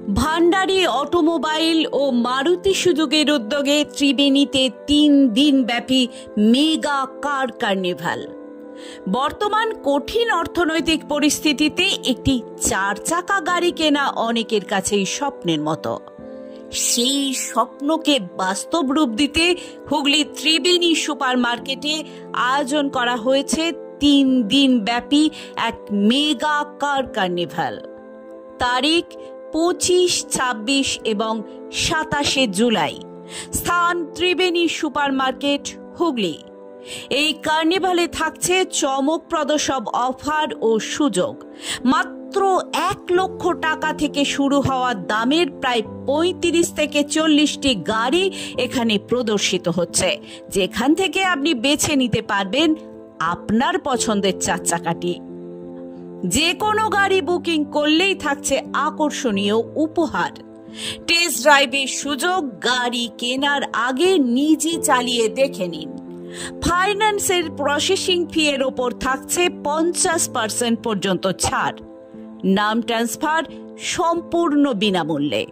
Bhandari automobile ও মারুতি সুজুকির উদ্যোগে ত্রিবেণীতে 3 দিন ব্যাপী মেগা কার কার্নিভাল। বর্তমান কঠিন অর্থনৈতিক পরিস্থিতিতে একটি 4 চাকা গাড়ি কেনা অনেকের কাছেই স্বপ্নের মতো। সেই স্বপ্নকে বাস্তব রূপ দিতে হুগলি ত্রিবেণী সুপার মার্কেটে আয়োজন করা হয়েছে 3 দিন ব্যাপী এক মেগা কার কার্নিভাল। তারিখ 25, 26 এবং 27 জুলাই। স্থান ত্রিবেণী সুপার মার্কেট, হুগলি। এই কার্নিভালে থাকছে চমকপ্রদ সব অফার ও সুযোগ। মাত্র 1 লক্ষ টাকা থেকে শুরু হওয়া দামের প্রায় 35 থেকে 40টি গাড়ি এখানে প্রদর্শিত হচ্ছে, যেখান থেকে আপনি বেছে নিতে পারবেন আপনার পছন্দের 4 চাকাটি। যে কোনো গাড়ি বুকিং করলেই থাকছে আকর্ষণীয় উপহার, টেস্ট ড্রাইভের সুযোগ, গাড়ি কেনার আগে নিজে চালিয়ে দেখে নিন। ফাইন্যান্সের প্রসেসিং ফি এর ওপর থাকছে 50% পর্যন্ত ছাড়। নাম ট্রান্সফার সম্পূর্ণ বিনামূল্যে।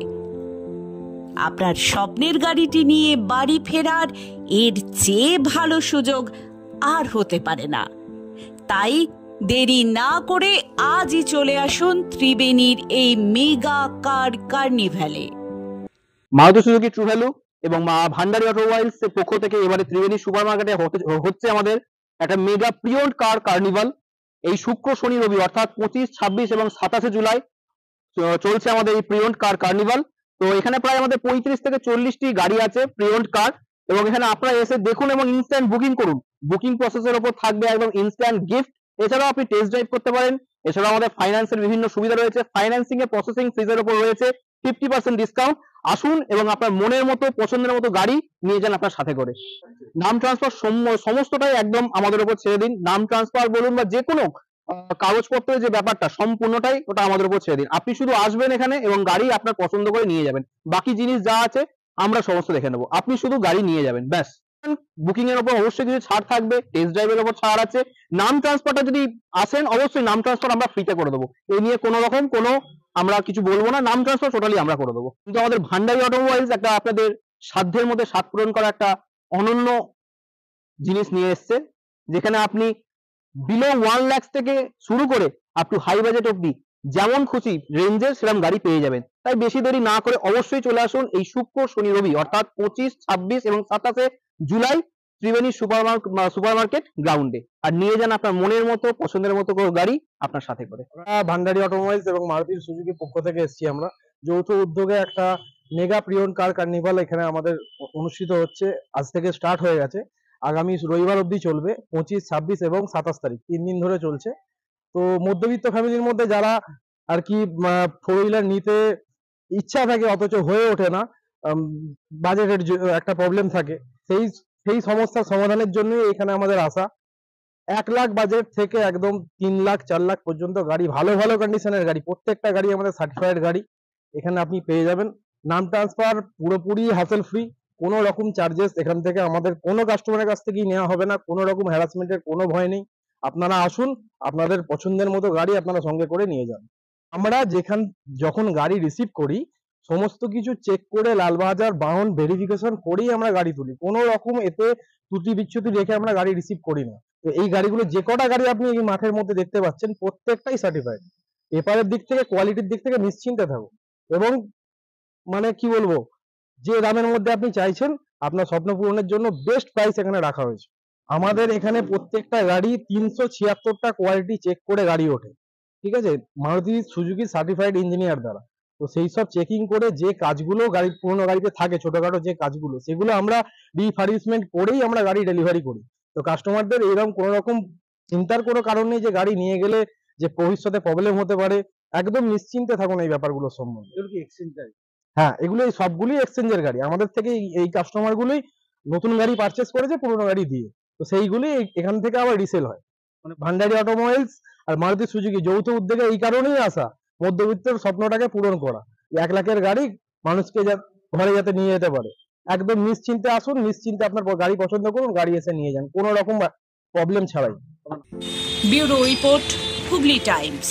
আপনার স্বপ্নের গাড়িটি নিয়ে বাড়ি ফেরার এর চেয়ে ভালো সুযোগ আর হতে পারে না। তাই দেরি না করে আজই চলে আসুন ত্রিবেণীর এই মেগা কার কার্নিভালে। মারুতি সুজুকি ট্রু ভ্যালু এবং ভান্ডারী অটোমোবাইলস এর পক্ষ থেকে এবারে ত্রিবেণী সুপার মার্কেটে হচ্ছে আমাদের একটা মেগা প্রিওন্ড কার কার্নিভাল। এই শুক্র, শনি, রবি অর্থাৎ 25, 26 এবং 27 জুলাই চলছে আমাদের এই প্রিওন্ড কার কার্নিভাল। তো এখানে প্রায় আমাদের 35 থেকে 40টি গাড়ি আছে প্রিওন্ড কার, এবং এখানে আপনারা এসে দেখুন এবং ইনস্ট্যান্ট বুকিং করুন। বুকিং প্রসেসের উপর থাকবে একদম ইনস্ট্যান্ট গিফট। এছাড়াও আপনি টেস্ট ড্রাইভ করতে পারেন। এছাড়াও আমাদের ফাইন্যান্সের বিভিন্ন সুবিধা রয়েছে। ফাইন্যান্সিং এ প্রসেসিং ফিজের উপর রয়েছে 50% ডিসকাউন্ট। আসুন এবং আপনার মনের মতো পছন্দের মতো গাড়ি নিয়ে যান আপনার সাথে করে। নাম ট্রান্সফার সমস্তটাই একদম আমাদের উপর ছেড়ে দিন। নাম ট্রান্সফার বলুন বা যে কোনো কাগজপত্রের যে ব্যাপারটা সম্পূর্ণটাই ওটা আমাদের উপর ছেড়ে দিন। আপনি শুধু আসবেন এখানে এবং গাড়ি আপনার পছন্দ করে নিয়ে যাবেন। বাকি জিনিস যা আছে আমরা সমস্ত দেখে নেবো, আপনি শুধু গাড়ি নিয়ে যাবেন ব্যাস। বুকিং এর উপর অবশ্যই কিছু ছাড় থাকবে, টেস্ট ড্রাইভের উপর ছাড় আছে। নাম ট্রান্সফারটা যদি আসেন অবশ্যই নাম ট্রান্সফার আমরা ফ্রিতে করে দেবো। এই নিয়ে কোনো রকম কোনো আমরা কিছু বলবো না, নাম ট্রান্সফার টোটালি আমরা করে দেবো। কিন্তু আমাদের ভান্ডারী অটোমোবাইলস একটা আপনাদের সাধ্যের মধ্যে স্বাদ পূরণ করা একটা অনন্য জিনিস নিয়ে এসছে, যেখানে আপনি বিলো 1 লাখ থেকে শুরু করে আপ টু হাই বাজেট অব্দি যেমন খুশি রেঞ্জের সেরকম গাড়ি পেয়ে যাবেন। তাই বেশি দেরি না করে অবশ্যই চলে আসুন এই শুক্র, শনি, রবি অর্থাৎ 25, 26 এবং 27 জুলাই ত্রিবেণী সুপার মার্কেট গ্রাউন্ডে, আর নিয়ে যান আপনার মনের মতো পছন্দের মতো গাড়ি আপনার সাথে করে। ভান্ডারী অটোমোবাইলস এবং মারুতি সুজুকির পক্ষ থেকে এসেছি আমরা যৌথ উদ্যোগে একটা মেগা প্রিওন্ড কার কার্নিভাল এখানে আমাদের অনুষ্ঠিত হচ্ছে। আজ থেকে স্টার্ট হয়ে গেছে, আগামী রবিবার অবধি চলবে। 25, 26 এবং 27 তারিখ 3 দিন ধরে চলছে। তো মধ্যবিত্ত ফ্যামিলির মধ্যে যারা আর কি 4 হুইলার নিতে ইচ্ছা থাকে অথচ হয়ে ওঠে না, বাজেটের একটা প্রবলেম থাকে, সেই সমস্যার সমাধানের জন্যই এখানে আমাদের আসা। 1 লাখ বাজেট থেকে একদম 3 লাখ 4 লাখ পর্যন্ত গাড়ি, ভালো ভালো কন্ডিশনের গাড়ি, প্রত্যেকটা গাড়ি আমাদের সার্টিফাইড গাড়ি এখানে আপনি পেয়ে যাবেন। নাম ট্রান্সফার পুরোপুরি হ্যাসেল ফ্রি, কোনো রকম চার্জেস এখান থেকে আমাদের কোনো কাস্টমারের কাছ থেকেই নেওয়া হবে না। কোনো রকম হ্যারাসমেন্টের কোনো ভয় নেই। আপনারা আসুন, আপনাদের পছন্দের মতো গাড়ি আপনারা সঙ্গে করে নিয়ে যান। আমরা যখন গাড়ি রিসিভ করি সমস্ত কিছু চেক করে লালবাজার বাহন ভেরিফিকেশন করেই আমরা গাড়ি তুলি। কোনো রকম এতে ত্রুটি বিচ্যুতি রেখে আমরা গাড়ি রিসিভ করি না। তো এই গাড়িগুলো যে কটা গাড়ি আপনি এই মাঠের মধ্যে দেখতে পাচ্ছেন প্রত্যেকটাই সার্টিফাইড। পেপারের দিক থেকে, কোয়ালিটির দিক থেকে নিশ্চিন্তে থাকুন। এবং মানে কি বলবো, যে দামের মধ্যে আপনি চাইছেন আপনার স্বপ্ন পূরণের জন্য বেস্ট প্রাইস এখানে রাখা হয়েছে। আমাদের এখানে প্রত্যেকটা গাড়ি 376টা কোয়ালিটি চেক করে গাড়ি ওঠে, ঠিক আছে, মারুতি সুজুকি সার্টিফাইড ইঞ্জিনিয়ার দ্বারা। তো সেই সব চেকিং করে যে কাজগুলো গাড়ির পুরোনো গাড়িতে থাকে, ছোটখাটো যে কাজগুলো, সেগুলো আমরা রিফার্বিশমেন্ট করেই আমরা গাড়ি ডেলিভারি করি। তো কাস্টমারদের এরকম কোনো রকম চিন্তার কোনো কারণ নেই যে গাড়ি নিয়ে গেলে যে ভবিষ্যতে প্রবলেম হতে পারে। একদম নিশ্চিন্তে থাকুন এই ব্যাপারগুলো সম্বন্ধে। হ্যাঁ, এগুলো সবগুলোই এক্সচেঞ্জের গাড়ি। আমাদের থেকে এই কাস্টমার গুলোই নতুন গাড়ি পারচেস করেছে পুরোনো গাড়ি দিয়ে, তো সেইগুলি এখান থেকে আবার রিসেল হয়। মানে ভান্ডারী অটোমোবাইলস আর মারুতি সুজুকি যৌথ উদ্যোগে এই কারণেই আসা, মধ্যবিত্তের স্বপ্নটাকে পূরণ করা। 1 লাখের গাড়ি মানুষকে ঘরে যাতে নিয়ে যেতে পারে। একদম নিশ্চিন্তে আসুন, নিশ্চিন্তে আপনার গাড়ি পছন্দ করুন, গাড়ি এসে নিয়ে যান কোনো রকম প্রবলেম ছাড়াই। Bureau report, Hooghly Times.